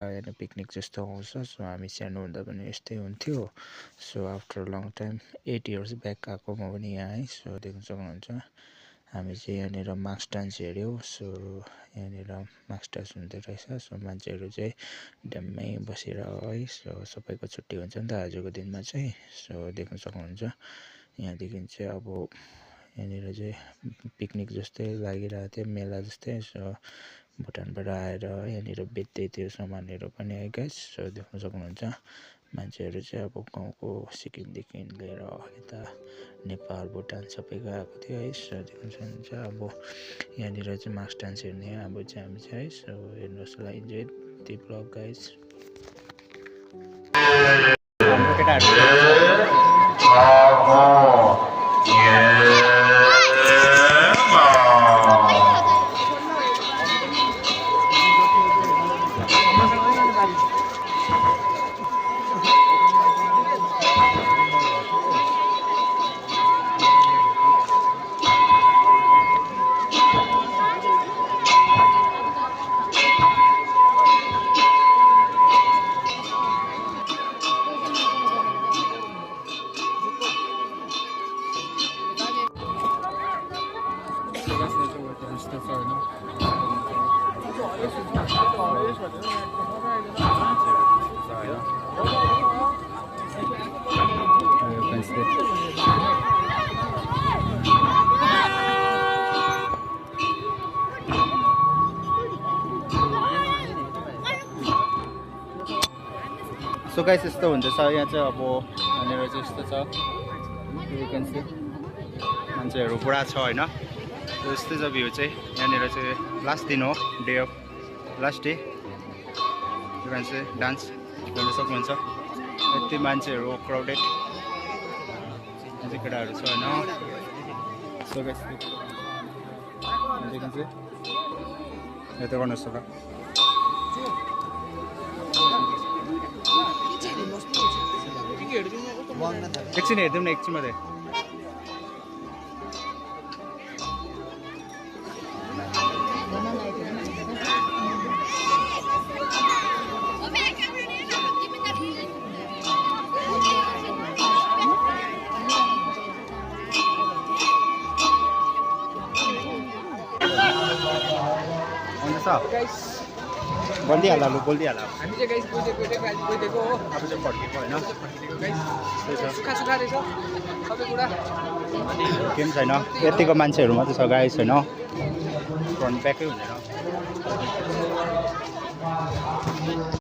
होइन पिकनिक जस्तो आउँछ। सो हामी सानो हुँदा पनि यस्तै हुन्थ्यो। So after long time 8 years back आएको म पनि यहाँ है। सो देख्न सक्नुहुन्छ हामी चाहिँ यहाँनिर मार्क्स डान्स हेऱ्यौँ। सो यहाँनिर मार्क्स डान्स हुँदो रहेछ। सो मान्छेहरू चाहिँ ड्याम्मै बसेर है। सो सबैको छुट्टी हुन्छ नि त आजको दिनमा चाहिँ। सो देख्न सक्नुहुन्छ यहाँदेखि चाहिँ अब यहाँनिर चाहिँ पिकनिक जस्तै लागिरहेको थियो, मेला जस्तै। सो भुटानबाट आएर यहाँनिर बेच्दै थियो सामानहरू पनि है गाइस। सो देख्न सक्नुहुन्छ मान्छेहरू चाहिँ अब गाउँको सिक्किमदेखि लिएर यता नेपाल भुटान सबैको आएको थियो है। सो देख्न सक्नुहुन्छ अब यहाँनिर चाहिँ मार्क्स डान्स हेर्ने अब चाहिँ हामी चाहिँ है। सो हेर्नुहोस् ल, enjoy the blog guys. So guys यस्तो हुँदैछ यहाँ चाहिँ अब यहाँनिर चाहिँ यस्तो छ भ्याकेन्सी मान्छेहरू पुरा छ होइन। यस्तै छ भ्यू चाहिँ। यहाँनिर चाहिँ लास्ट दिन हो, डे अफ लास्ट डे। यहाँ चाहिँ डान्स गर्न सक्नुहुन्छ। यति मान्छेहरू क्राउडेड चाहिँ केटाहरू छ होइन। सो गाइस यहाँदेखि चाहिँ यता गर्नुहोस् होला। एकछिन हेरिदिउँ न एकछिन मात्रै। बोलिदिइहाल लु, बोलिदिइहाल। हामी चाहिँ गाइस गइदिएको हो। अब चाहिँ फर्केको होइन। सुक्खा सुक्खा रहेछ सबै कुरा। केही पनि छैन, यतिको मान्छेहरू मात्रै छ गाइस होइन। फ्रन्ट ब्याकै हुँदैन।